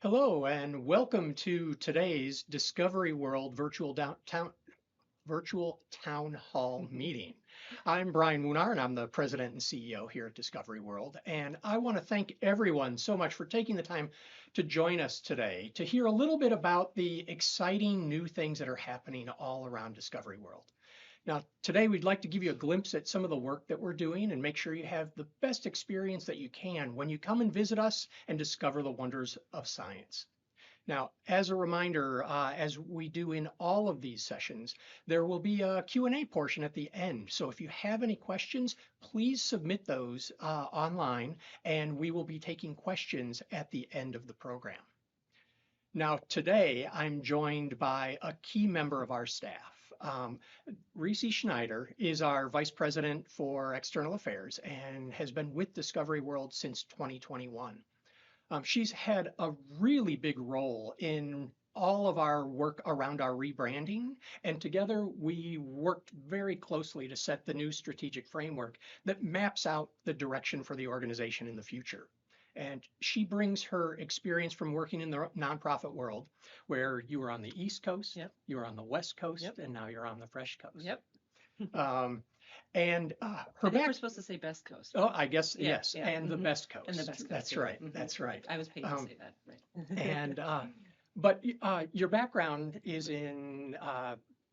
Hello and welcome to today's Discovery World virtual town hall meeting. I'm Brian Munar and I'm the president and CEO here at Discovery World. And I want to thank everyone so much for taking the time to join us today to hear a little bit about the exciting new things that are happening all around Discovery World. Now, today we'd like to give you a glimpse at some of the work that we're doing and make sure you have the best experience that you can when you come and visit us and discover the wonders of science. Now, as a reminder, as we do in all of these sessions, there will be a Q&A portion at the end. So if you have any questions, please submit those online and we will be taking questions at the end of the program. Now, today I'm joined by a key member of our staff. Reese Schneider is our Vice President for External Affairs and has been with Discovery World since 2021. She's had a really big role in all of our work around our rebranding, and together we worked very closely to set the new strategic framework that maps out the direction for the organization in the future. And she brings her experience from working in the nonprofit world, where you were on the East Coast, Yep. you were on the West Coast, Yep. and now you're on the Fresh Coast. Yep. Um, and her I think back. we're supposed to say best coast. Oh, I guess Yeah, yes, yeah. and the best coast. And the best coast. That's yeah. right. Mhm. That's right. I was paid to say that. Right. And but your background is in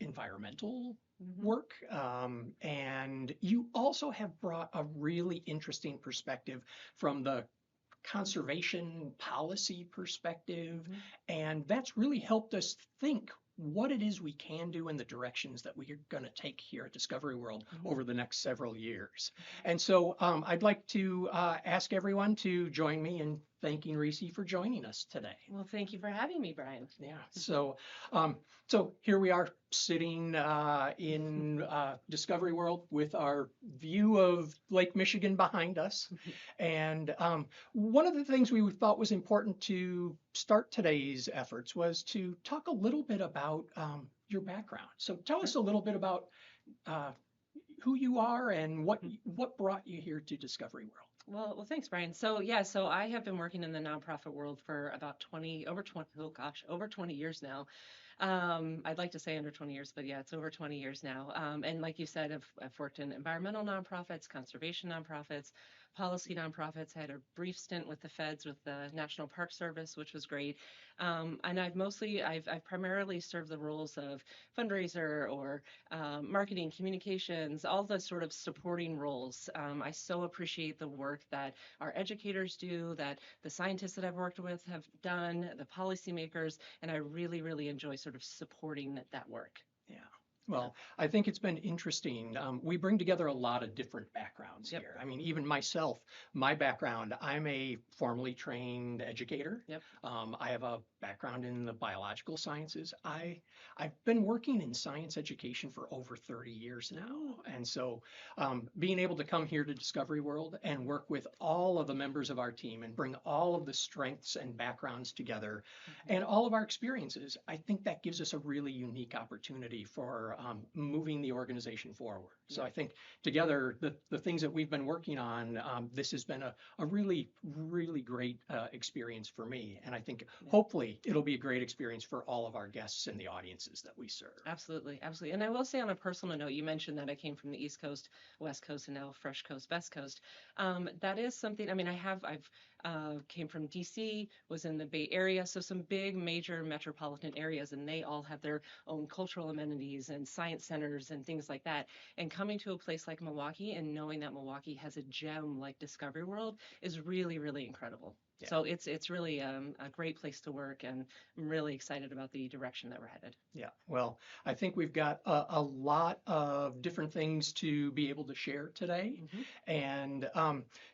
environmental work, and you also have brought a really interesting perspective from the conservation policy perspective, and that's really helped us think what it is we can do in the directions that we're going to take here at Discovery World over the next several years. And so I'd like to ask everyone to join me in thanking Reese for joining us today. Well, thank you for having me, Brian. Yeah, so here we are sitting in Discovery World with our view of Lake Michigan behind us. And one of the things we thought was important to start today's efforts was to talk a little bit about your background. So tell us a little bit about who you are and what brought you here to Discovery World. Well, thanks, Brian. So I have been working in the nonprofit world for about over 20 years now. I'd like to say under 20 years, but yeah, it's over 20 years now. And like you said, I've worked in environmental nonprofits, conservation nonprofits, policy nonprofits. I had a brief stint with the feds with the National Park Service, which was great. And I've primarily served the roles of fundraiser or marketing, communications, all the sort of supporting roles. I so appreciate the work that our educators do, that the scientists that I've worked with have done, the policymakers, and I really, really enjoy sort of supporting that work. Yeah. Well, I think it's been interesting. We bring together a lot of different backgrounds here. I mean, even myself, my background, I'm a formally trained educator. Yep. I have a background in the biological sciences. I've been working in science education for over 30 years now. And so being able to come here to Discovery World and work with all of the members of our team and bring all of the strengths and backgrounds together and all of our experiences, I think that gives us a really unique opportunity for moving the organization forward. So I think together, the things that we've been working on, this has been a really, really great experience for me. And I think hopefully it'll be a great experience for all of our guests and the audiences that we serve. Absolutely, absolutely. And I will say on a personal note, you mentioned that I came from the East Coast, West Coast, and now Fresh Coast, Best Coast. That is something, I mean, I've came from DC, was in the Bay Area, so some big major metropolitan areas, and they all have their own cultural amenities and science centers and things like that. And coming to a place like Milwaukee and knowing that Milwaukee has a gem like Discovery World is really, really incredible. Yeah. So it's really a great place to work, and I'm really excited about the direction that we're headed. Yeah, well, I think we've got a lot of different things to be able to share today. And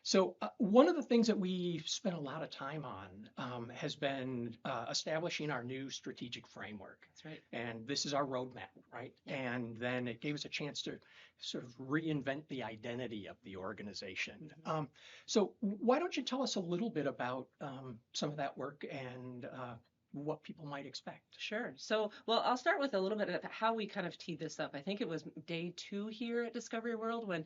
so one of the things that we spent a lot of time on has been establishing our new strategic framework. That's right. And this is our roadmap, right? Yeah. And then it gave us a chance to sort of reinvent the identity of the organization. So why don't you tell us a little bit about some of that work and what people might expect? Sure. So, well, I'll start with a little bit of how we kind of teed this up. I think it was day 2 here at Discovery World when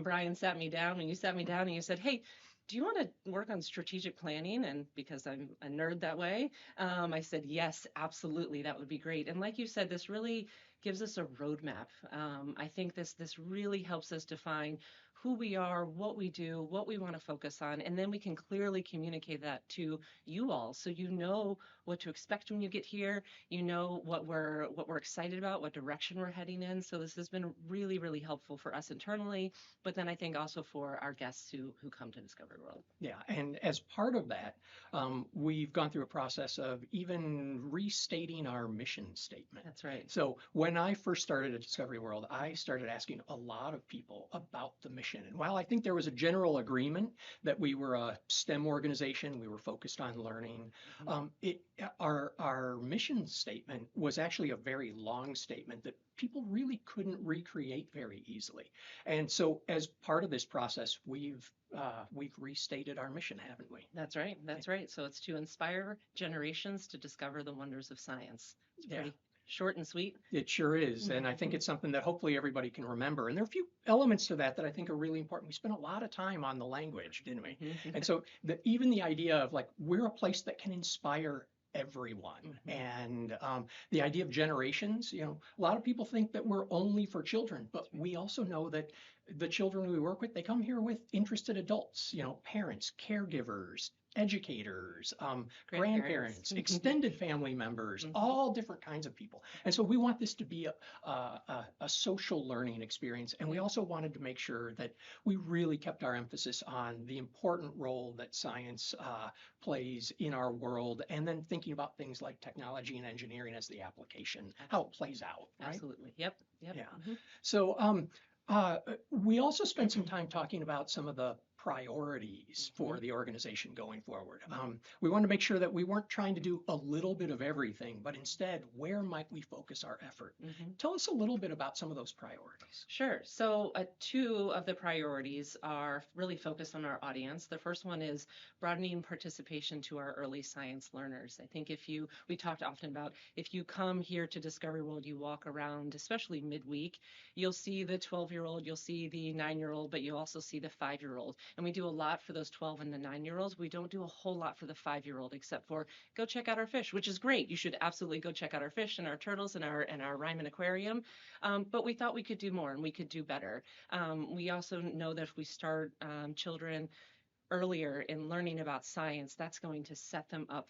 Brian sat me down and you sat me down and you said, hey, do you want to work on strategic planning? And because I'm a nerd that way, I said, yes, absolutely. That would be great. And like you said, this really gives us a roadmap. I think this really helps us define who we are, what we do, what we want to focus on, and then we can clearly communicate that to you all, so you know what to expect when you get here. You know what we're excited about, what direction we're heading in. So this has been really, really helpful for us internally, but then I think also for our guests who come to Discovery World. Yeah, and as part of that, we've gone through a process of even restating our mission statement. That's right. So when I first started at Discovery World, I started asking a lot of people about the mission. And while I think there was a general agreement that we were a STEM organization, we were focused on learning, Mhm. our mission statement was actually a very long statement that people really couldn't recreate very easily. And so as part of this process, we've restated our mission, haven't we? That's right. That's right. So it's to inspire generations to discover the wonders of science. It's Yeah, pretty short and sweet. it sure is. And I think it's something that hopefully everybody can remember. And there are a few elements to that that I think are really important. We spent a lot of time on the language, didn't we? And so even the idea of like, we're a place that can inspire everyone. And the idea of generations, a lot of people think that we're only for children, but we also know that the children we work with, they come here with interested adults, parents, caregivers, educators, grandparents, extended family members, all different kinds of people. And so we want this to be a social learning experience. And we also wanted to make sure that we really kept our emphasis on the important role that science plays in our world, and then thinking about things like technology and engineering as the application, how it plays out, right? Absolutely. Yep. Yep. Yeah. So we also spent some time talking about some of the priorities for the organization going forward. We wanted to make sure that we weren't trying to do a little bit of everything, but instead, where might we focus our effort? Tell us a little bit about some of those priorities. Sure. So, two of the priorities are really focused on our audience. The first one is broadening participation to our early science learners. I think we talked often about if you come here to Discovery World, you walk around, especially midweek, you'll see the 12-year-old, you'll see the 9-year-old, but you'll also see the 5-year-old. And we do a lot for those 12 and the 9-year-olds. We don't do a whole lot for the 5-year-old, except for go check out our fish, which is great. You should absolutely go check out our fish and our turtles and our Ryman aquarium. But we thought we could do more and we could do better. We also know that if we start children earlier in learning about science, that's going to set them up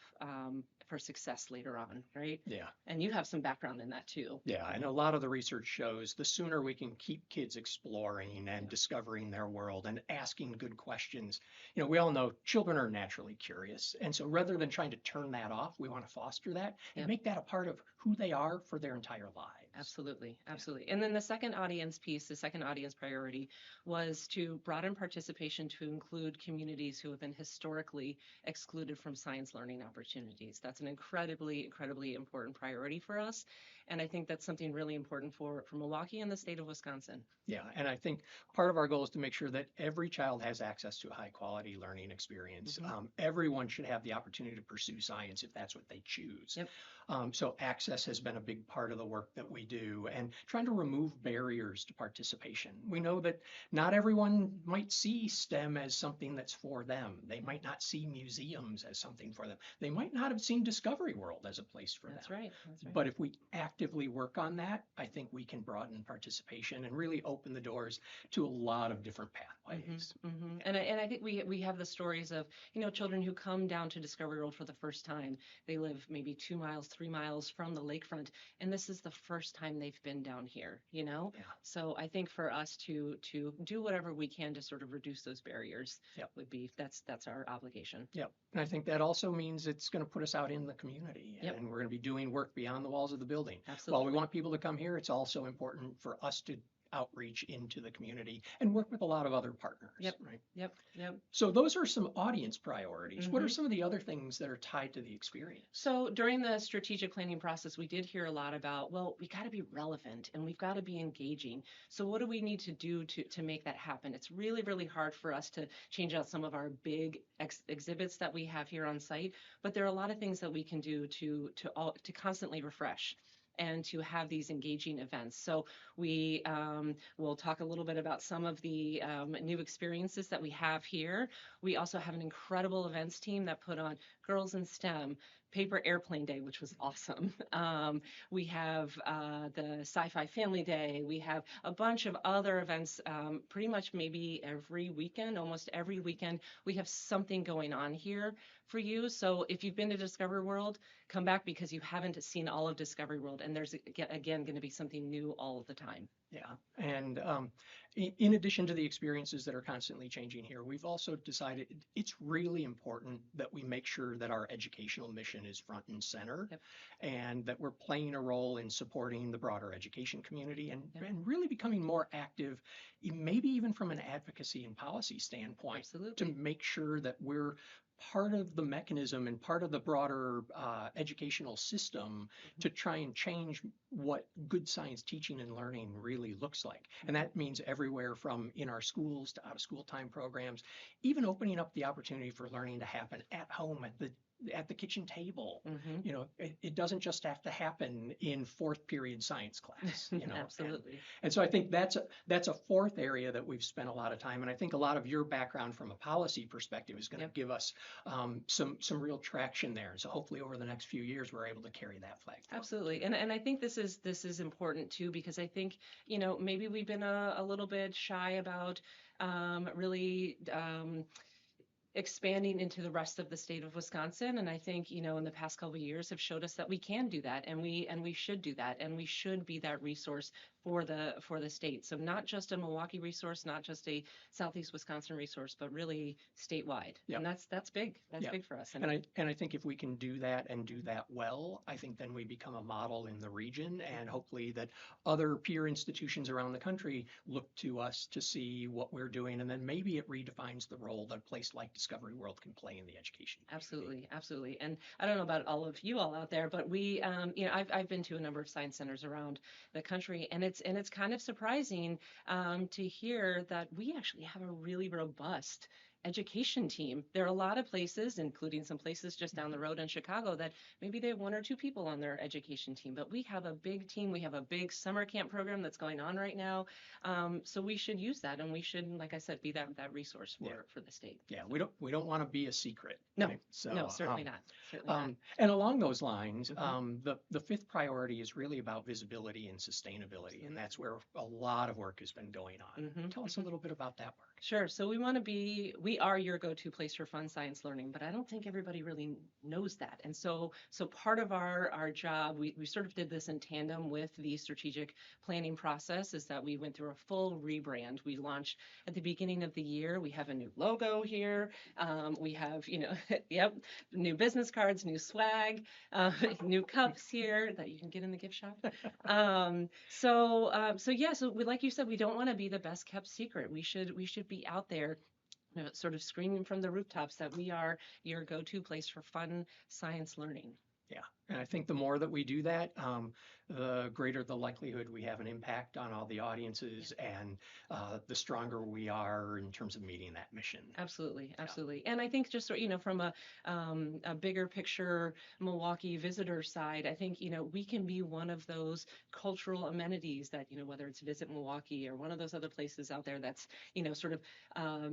for success later on, right? Yeah. And you have some background in that too. Yeah, and a lot of the research shows the sooner we can keep kids exploring and discovering their world and asking good questions. We all know children are naturally curious. And so rather than trying to turn that off, we want to foster that and make that a part of who they are for their entire lives. Absolutely. Absolutely. And then the second audience priority was to broaden participation to include communities who have been historically excluded from science learning opportunities. That's an incredibly, incredibly important priority for us. And I think that's something really important for Milwaukee and the state of Wisconsin. Yeah, and I think part of our goal is to make sure that every child has access to a high quality learning experience. Everyone should have the opportunity to pursue science if that's what they choose. Yep. So access has been a big part of the work that we do, and trying to remove barriers to participation. We know that not everyone might see STEM as something that's for them. They might not see museums as something for them. They might not have seen Discovery World as a place for them. That's right. But if we actively work on that, I think we can broaden participation and really open the doors to a lot of different pathways. And I think we have the stories of, children who come down to Discovery World for the first time. They live maybe 2 miles, 3 miles from the lakefront, and this is the first time they've been down here, Yeah. So I think for us to do whatever we can to sort of reduce those barriers would be, that's our obligation. Yep. And I think that also means it's going to put us out in the community, and we're going to be doing work beyond the walls of the building. Absolutely. While we want people to come here, it's also important for us to outreach into the community and work with a lot of other partners. Right? Yep. So those are some audience priorities. What are some of the other things that are tied to the experience? So during the strategic planning process, we did hear a lot about, well, we got to be relevant and we've got to be engaging. So what do we need to do to make that happen? It's really, really hard for us to change out some of our big exhibits that we have here on site, but there are a lot of things that we can do to constantly refresh. and to have these engaging events. So we will talk a little bit about some of the new experiences that we have here. We also have an incredible events team that put on Girls in STEM, Paper Airplane Day, which was awesome. We have the Sci-Fi Family Day. We have a bunch of other events, pretty much maybe every weekend, almost every weekend. We have something going on here for you. So if you've been to Discovery World, come back because you haven't seen all of Discovery World. And there's, again, going to be something new all of the time. Yeah, and in addition to the experiences that are constantly changing here, we've also decided it's really important that we make sure that our educational mission is front and center, Yep. and that we're playing a role in supporting the broader education community Yep. and really becoming more active, maybe even from an advocacy and policy standpoint, Absolutely. to make sure that we're part of the mechanism and part of the broader educational system to try and change what good science teaching and learning really looks like. And that means everywhere from in our schools to out of school time programs, even opening up the opportunity for learning to happen at home at the kitchen table. Mm-hmm. You know, it doesn't just have to happen in fourth period science class, you know. Absolutely. And so I think that's a fourth area that we've spent a lot of time. And I think a lot of your background from a policy perspective is going to Yep. give us some real traction there. So hopefully over the next few years, we're able to carry that flag forward. Absolutely. And I think this is important too, because I think, maybe we've been a little bit shy about really expanding into the rest of the state of Wisconsin. And I think, in the past couple of years have showed us that we can do that, and we should do that, and we should be that resource for the state. So not just a Milwaukee resource, not just a Southeast Wisconsin resource, but really statewide. Yep. And that's big. That's Yep. big for us. And I think if we can do that and do that well, I think then we become a model in the region, and hopefully that other peer institutions around the country look to us to see what we're doing, and then maybe it redefines the role that a place like Discovery World can play in the education community. Absolutely, absolutely. And I don't know about all of you all out there, but we, I've been to a number of science centers around the country, and it's kind of surprising to hear that we actually have a really robust education team. There are a lot of places, including some places just down the road in Chicago, that maybe they have one or two people on their education team, but we have a big team. We have a big summer camp program that's going on right now. So we should use that, and we should, like I said, be that resource for the state. Yeah, we don't want to be a secret. No, right? So, no, certainly not. Certainly not. And along those lines, Mhm. the fifth priority is really about visibility and sustainability, and that's where a lot of work has been going on. Mhm, Tell us a little bit about that work. Sure. So we are your go-to place for fun science learning, but I don't think everybody really knows that. And so part of our job, we sort of did this in tandem with the strategic planning process, is that we went through a full rebrand. We launched at the beginning of the year. We have a new logo here. We have, yep, new business cards, new swag, new cups here that you can get in the gift shop. So like you said, we don't want to be the best kept secret. We should be out there, sort of screaming from the rooftops that we are your go-to place for fun science learning. Yeah, and I think the more that we do that, the greater the likelihood we have an impact on all the audiences, and the stronger we are in terms of meeting that mission. Absolutely, absolutely. And I think just from a bigger picture Milwaukee visitor side, I think we can be one of those cultural amenities that whether it's Visit Milwaukee or one of those other places out there that's sort of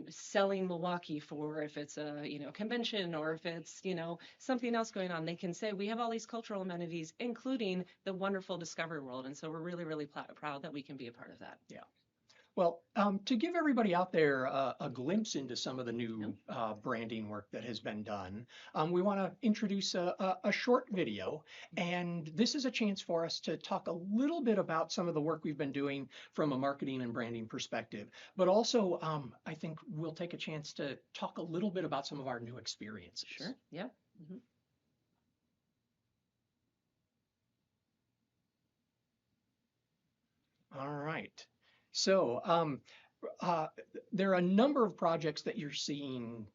selling Milwaukee for, if it's a convention, or if it's something else going on, they can say we have all these cultural amenities, including the wonderful Discovery World. And so we're really, really proud that we can be a part of that. Yeah. Well, to give everybody out there a glimpse into some of the new branding work that has been done, we want to introduce a short video. And this is a chance for us to talk a little bit about some of the work we've been doing from a marketing and branding perspective. But also, I think we'll take a chance to talk a little bit about some of our new experiences. Sure. Yeah. Mm-hmm. All right. So there are a number of projects that you're seeing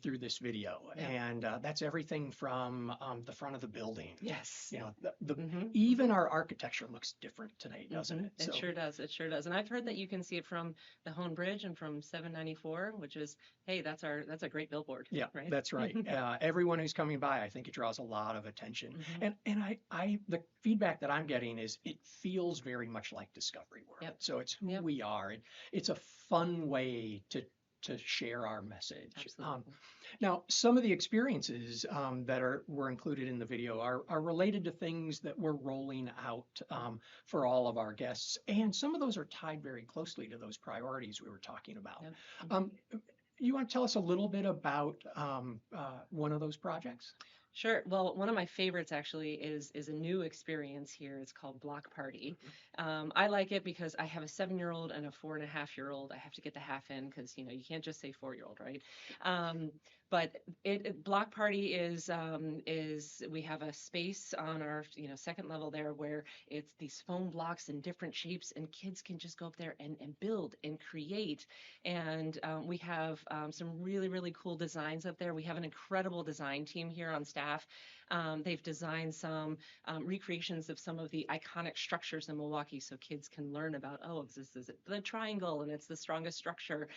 through this video, Yeah. and that's everything from the front of the building. Yes. You know, the Mm-hmm. even our architecture looks different today, doesn't Mm-hmm. it? It So sure does. It sure does. And I've heard that you can see it from the Hone Bridge and from 794, which is, hey, that's a great billboard, yeah, right? that's right. Everyone who's coming by, I think it draws a lot of attention. Mm-hmm. And the feedback that I'm getting is it feels very much like Discovery World. Yep. So it's who Yep. we are. It's a fun way to share our message. Absolutely. Now, some of the experiences that were included in the video are related to things that we're rolling out for all of our guests, and some of those are tied very closely to those priorities we were talking about. Yep. Mm-hmm. Um, you want to tell us a little bit about one of those projects? Sure. Well, one of my favorites actually is a new experience here. It's called Block Party. I like it because I have a 7-year-old and a 4.5-year-old. I have to get the half in because you can't just say 4-year-old, right? Um, but Block Party is we have a space on our second level there where it's these foam blocks in different shapes and kids can just go up there and build and create. And we have some really, really cool designs up there. We have an incredible design team here on staff. They've designed some recreations of some of the iconic structures in Milwaukee so kids can learn about, oh, this is the triangle and it's the strongest structure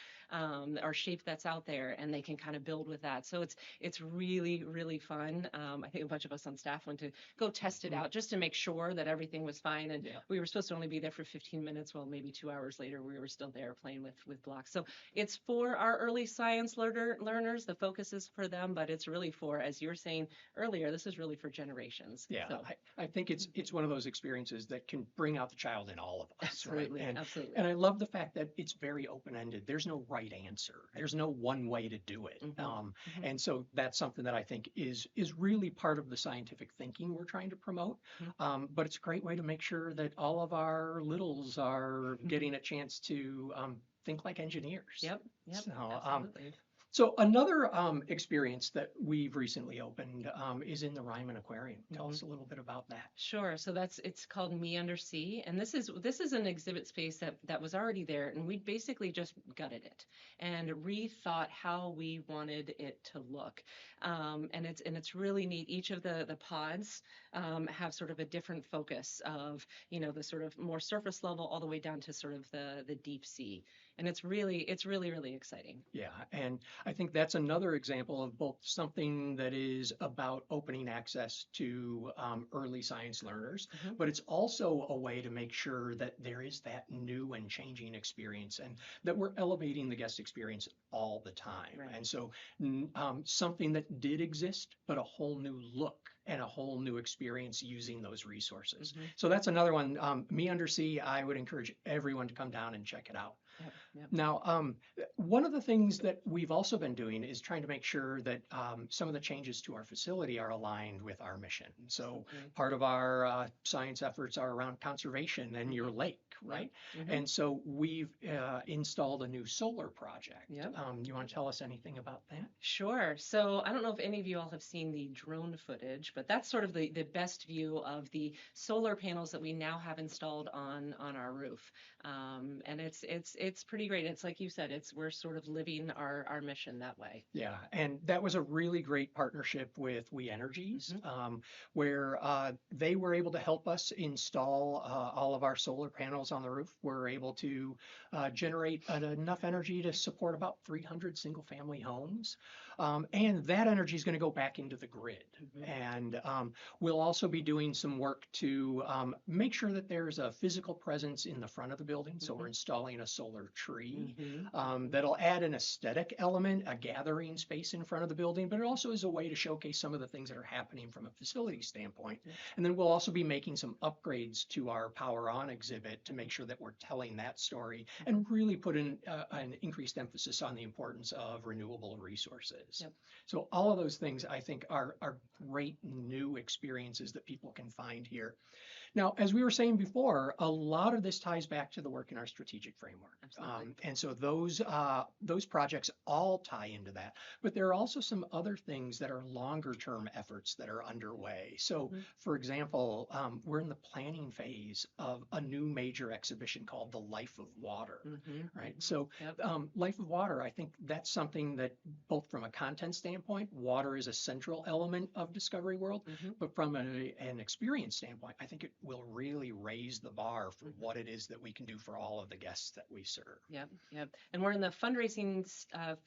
or shape that's out there, and they can kind of build with that. So it's really, really fun. I think a bunch of us on staff went to go test it out just to make sure that everything was fine. And Yeah. we were supposed to only be there for 15 minutes. Well, maybe 2 hours later, we were still there playing with blocks. So it's for our early science learners. The focus is for them, but it's really for, as you were saying earlier, this is really for generations. Yeah, So, I think it's one of those experiences that can bring out the child in all of us, absolutely, right? absolutely. And I love the fact that it's very open-ended. There's no right answer. There's no one way to do it. Mm-hmm. And so that's something that I think is really part of the scientific thinking we're trying to promote. But it's a great way to make sure that all of our littles are getting a chance to think like engineers. Yep, yep, So, absolutely. so another experience that we've recently opened is in the Ryman Aquarium. Tell us a little bit about that. Sure. So it's called Me Undersea, and this is an exhibit space that was already there, and we basically just gutted it and rethought how we wanted it to look. And it's really neat. Each of the pods have sort of a different focus of the sort of more surface level all the way down to sort of the deep sea, and it's really really exciting. Yeah, and I think that's another example of both something that is about opening access to early science learners, but it's also a way to make sure that there is that new and changing experience and that we're elevating the guest experience all the time. Right. And so something that did exist, but a whole new look and a whole new experience using those resources. So that's another one. Me Undersea, I would encourage everyone to come down and check it out. Yep, yep. Now, one of the things that we've also been doing is trying to make sure that some of the changes to our facility are aligned with our mission. So part of our science efforts are around conservation and your lake, right? And so we've installed a new solar project. Yep. You want to tell us anything about that? Sure. So I don't know if any of you all have seen the drone footage, but that's sort of the best view of the solar panels that we now have installed on our roof. And it's pretty great. It's like you said, we're sort of living our mission that way. Yeah, and that was a really great partnership with We Energies, where they were able to help us install all of our solar panels on the roof. We're able to generate enough energy to support about 300 single-family homes. And that energy is going to go back into the grid. And we'll also be doing some work to make sure that there's a physical presence in the front of the building. So we're installing a solar tree that'll add an aesthetic element, a gathering space in front of the building, but it also is a way to showcase some of the things that are happening from a facility standpoint. And then we'll also be making some upgrades to our Power On exhibit to make sure that we're telling that story and really put in an increased emphasis on the importance of renewable resources. So all of those things I think are great new experiences that people can find here. Now, as we were saying before, a lot of this ties back to the work in our strategic framework. Absolutely. And so those projects all tie into that. But there are also some other things that are longer term efforts that are underway. So, Hmm. for example, we're in the planning phase of a new major exhibition called The Life of Water, Hmm. right? Hmm. So, Yep. Life of Water, I think that's something that both from a content standpoint, water is a central element of Discovery World, Hmm. but from an experience standpoint, I think it will really raise the bar for Hmm. what it is that we can do for all of the guests that we serve. Yep, yep. And we're in the fundraising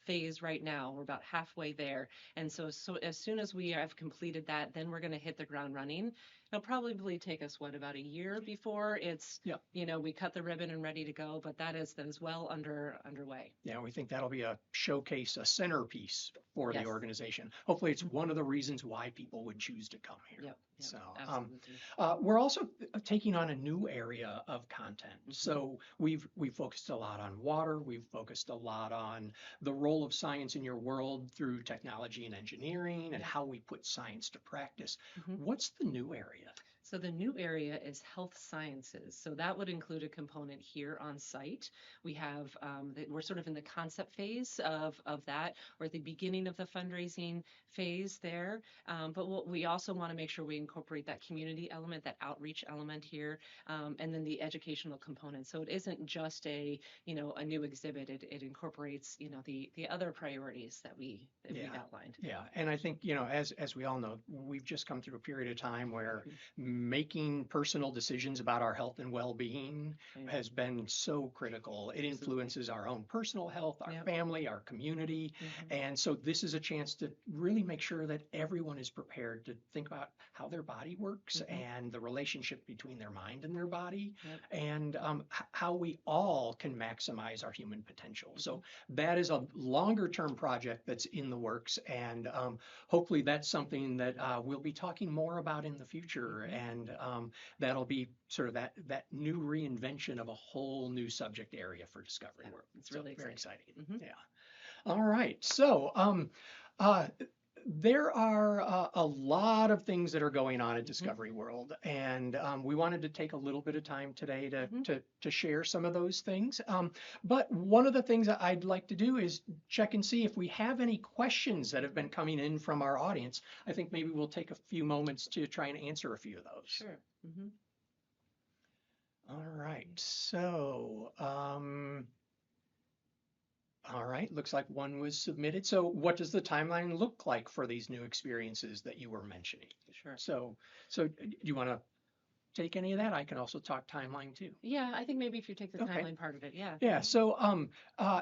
phase right now. We're about halfway there. And so as soon as we have completed that, then we're going to hit the ground running. It'll probably take us, what, about a year before it's, Yeah. we cut the ribbon and ready to go, but that is well underway. Yeah, we think that'll be a showcase, a centerpiece for the Yes. organization. Hopefully, it's Mhm. one of the reasons why people would choose to come here. Yep, yep, So, absolutely. we're also taking on a new area of content. Hmm. So we've focused a lot on water. We've focused a lot on the role of science in your world through technology and engineering, and Yep. how we put science to practice. Hmm. What's the new area? So the new area is health sciences. So that would include a component here on site. We have we're sort of in the concept phase of that. We're at the beginning of the fundraising phase there. But what we also want to make sure we incorporate that community element, that outreach element here, and then the educational component. So it isn't just a new exhibit. It incorporates the other priorities that we've Yeah. outlined. Yeah, and I think, as we all know, we've just come through a period of time where Mhm. making personal decisions about our health and well-being Right. has been so critical. It Absolutely. influences our own personal health, our Yep. family, our community. Hmm. And so this is a chance to really make sure that everyone is prepared to think about how their body works Hmm. and the relationship between their mind and their body, Yep. and how we all can maximize our human potential. Hmm. So that is a longer term project that's in the works, and hopefully that's something that we'll be talking more about in the future, Hmm. and that'll be sort of that new reinvention of a whole new subject area for Discovery Yeah, World. it's So really very exciting. exciting. Hmm. Yeah. All right. So uh, there are a lot of things that are going on at Hmm. Discovery World, and we wanted to take a little bit of time today to Hmm. to share some of those things. But one of the things that I'd like to do is check and see if we have any questions that have been coming in from our audience. I think maybe we'll take a few moments to try and answer a few of those. Sure. Hmm. All right. So. All right, looks like one was submitted. So what does the timeline look like for these new experiences that you were mentioning? Sure. So do you want to take any of that? I can also talk timeline too. Yeah, I think maybe if you take the Okay. timeline part of it, yeah. Yeah, so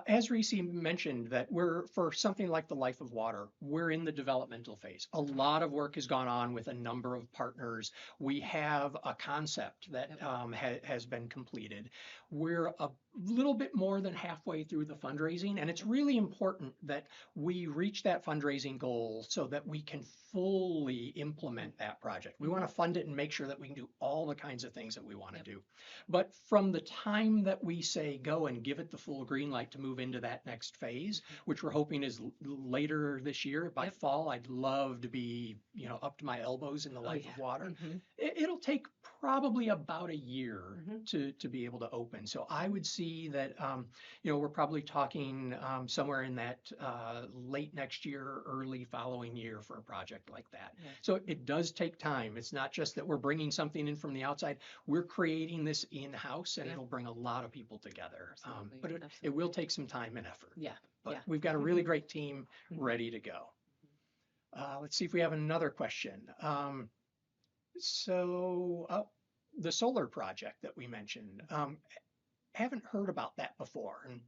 as Reese mentioned, that we're for something like the Life of Water, we're in the developmental phase. A lot of work has gone on with a number of partners. We have a concept that Yep. has been completed. We're a little bit more than halfway through the fundraising, and it's Yep. really important that we reach that fundraising goal so that we can fully implement that project. We want to fund it and make sure that we can do all the kinds of things that we want to Yep. do. But from the time that we say go and give it the full green light to move into that next phase, which we're hoping is later this year, by Yep. fall, I'd love to be, up to my elbows in the Oh Life yeah. of Water. Hmm. It'll take probably about a year Hmm. to be able to open. So I would see that, we're probably talking somewhere in that late next year, early following year for a project like that. Yeah. So it does take time. It's not just that we're bringing something in from the outside. We're creating this in-house, and Yep. it'll bring a lot of people together. Absolutely. But it will Absolutely. take some time and effort. Yeah. But Yeah. we've got a really great team Mhm. ready to go. Let's see if we have another question. So the solar project that we mentioned, haven't heard about that before. And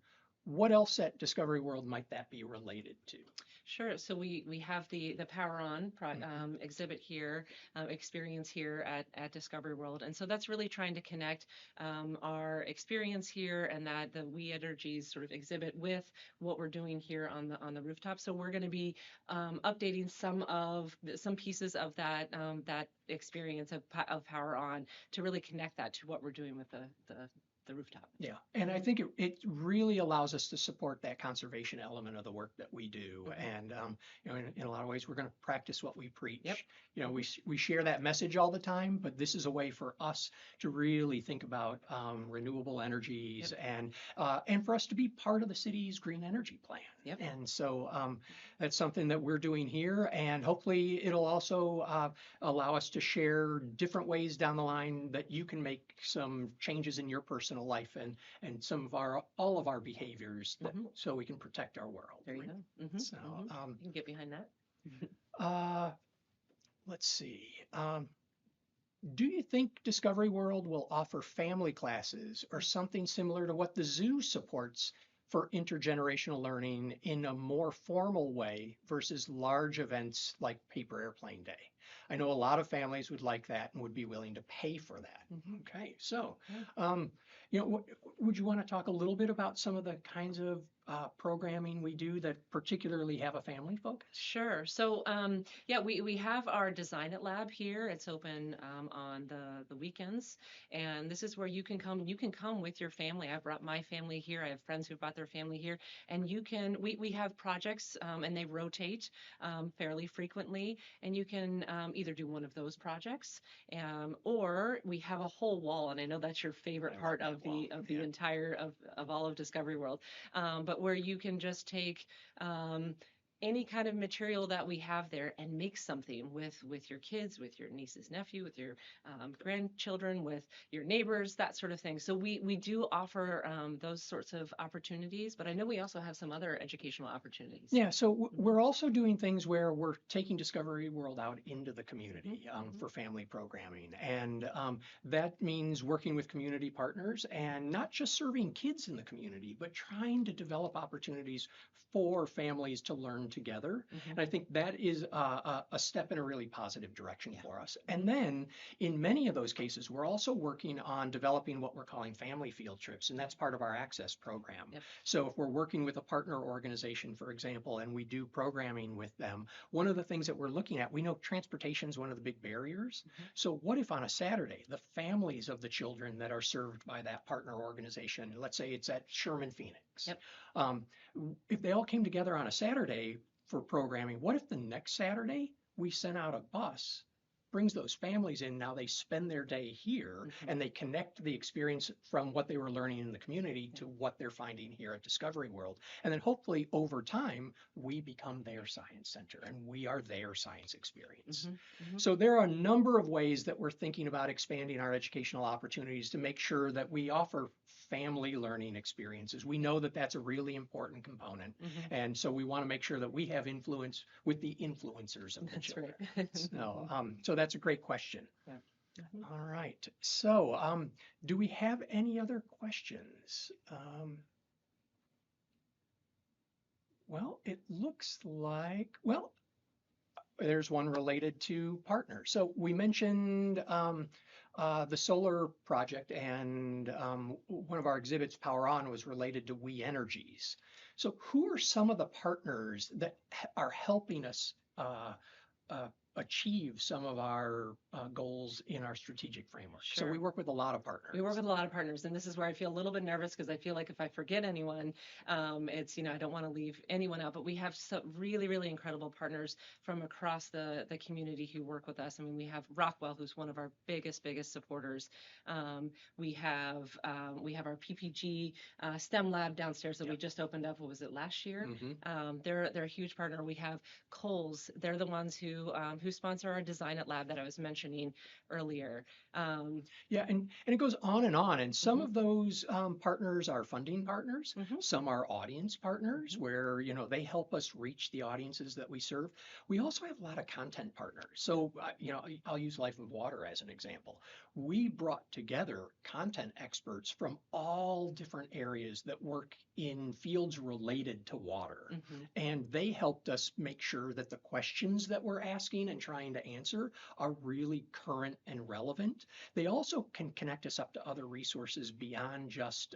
what else at Discovery World might that be related to? Sure. So we have the Power On Mhm. exhibit here, experience here at Discovery World, and so that's really trying to connect our experience here and that the We Energies sort of exhibit with what we're doing here on the rooftop. So we're going to be updating some pieces of that experience of Power On to really connect that to what we're doing with the the rooftop. Yeah, and I think it really allows us to support that conservation element of the work that we do. And in a lot of ways, we're going to practice what we preach. Yep. We share that message all the time, but this is a way for us to really think about renewable energies and for us to be part of the city's green energy plan. Yep. And so that's something that we're doing here, and hopefully it'll also allow us to share different ways down the line that you can make some changes in your personal life and some of all of our behaviors so we can protect our world. There you go. So you can get behind that. let's see. Do you think Discovery World will offer family classes or something similar to what the zoo supports for intergenerational learning in a more formal way versus large events like Paper Airplane Day? I know a lot of families would like that and would be willing to pay for that. Okay, so would you want to talk a little bit about some of the kinds of programming we do that particularly have a family focus? Sure. So we have our Design It Lab here. It's open on the weekends, and this is where you can come. You can come with your family. I've brought my family here. I have friends who brought their family here, and you can. We have projects, and they rotate fairly frequently, and you can either do one of those projects, or we have a whole wall. And I know that's your favorite part of the entire of all of Discovery World, but where you can just take any kind of material that we have there and make something with your kids, with your nieces, nephew, with your grandchildren, with your neighbors, that sort of thing. So we do offer those sorts of opportunities, but I know we also have some other educational opportunities. Yeah, so we're also doing things where we're taking Discovery World out into the community for family programming. And that means working with community partners and not just serving kids in the community, but trying to develop opportunities for families to learn together. And I think that is a step in a really positive direction for us. And then in many of those cases, we're also working on developing what we're calling family field trips, and that's part of our access program. So if we're working with a partner organization, for example, and we do programming with them, one of the things that we're looking at, we know transportation is one of the big barriers. So what if on a Saturday, the families of the children that are served by that partner organization, let's say it's at Sherman Phoenix, if they all came together on a Saturday for programming, what if the next Saturday we sent out a bus, brings those families in, now they spend their day here and they connect the experience from what they were learning in the community to what they're finding here at Discovery World. And then hopefully over time, we become their science center and we are their science experience. So there are a number of ways that we're thinking about expanding our educational opportunities to make sure that we offer family learning experiences. We know that that's a really important component. And so we want to make sure that we have influence with the influencers of the children. So that's a great question. All right. So do we have any other questions? Well, it looks like, well, there's one related to partners. So we mentioned the solar project, and one of our exhibits, Power On, was related to We Energies. So who are some of the partners that are helping us achieve some of our goals in our strategic framework? So we work with a lot of partners. We work with a lot of partners, and this is where I feel a little bit nervous because I feel like if I forget anyone, it's, I don't want to leave anyone out, but we have some really, really incredible partners from across the community who work with us. I mean, we have Rockwell, who's one of our biggest supporters. We have our PPG STEM lab downstairs that we just opened up. What was it, last year? They're a huge partner. We have Kohl's. They're the ones who sponsor our Design It Lab that I was mentioning earlier. And it goes on. And some of those partners are funding partners. Some are audience partners where, they help us reach the audiences that we serve. We also have a lot of content partners. So, I'll use Life of Water as an example. We brought together content experts from all different areas that work in fields related to water. Hmm. And they helped us make sure that the questions that we're asking and trying to answer are really current and relevant. They also can connect us up to other resources beyond just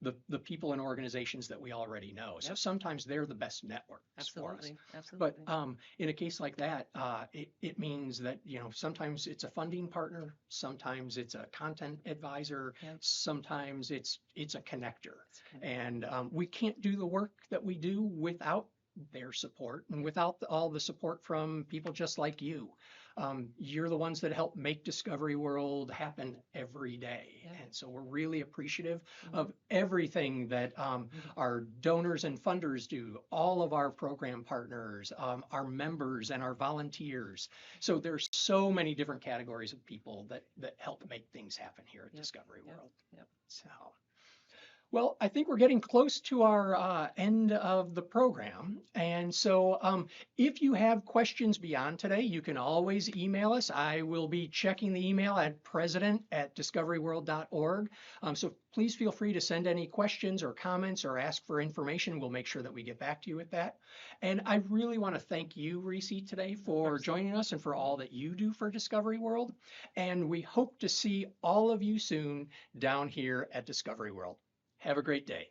the people and organizations that we already know. So Yep. sometimes they're the best networks for us. Absolutely. But Absolutely. in a case like that, it means that, you know, sometimes it's a funding partner, sometimes it's a content advisor, Yep. sometimes it's a connector. It's kind of, And we can't do the work that we do without their support and without all the support from people just like you. You're the ones that help make Discovery World happen every day. yeah. And so we're really appreciative Mhm. of everything that our donors and funders do, all of our program partners, our members and our volunteers. So there's so many different categories of people that help make things happen here at Yep. Discovery Yep. World. Yep. So. Well, I think we're getting close to our end of the program. And so if you have questions beyond today, you can always email us. I will be checking the email at president@discoveryworld.org. So please feel free to send any questions or comments or ask for information. We'll make sure that we get back to you with that. And I really want to thank you, Reese, today Of for course. joining us and for all that you do for Discovery World. And we hope to see all of you soon down here at Discovery World. Have a great day.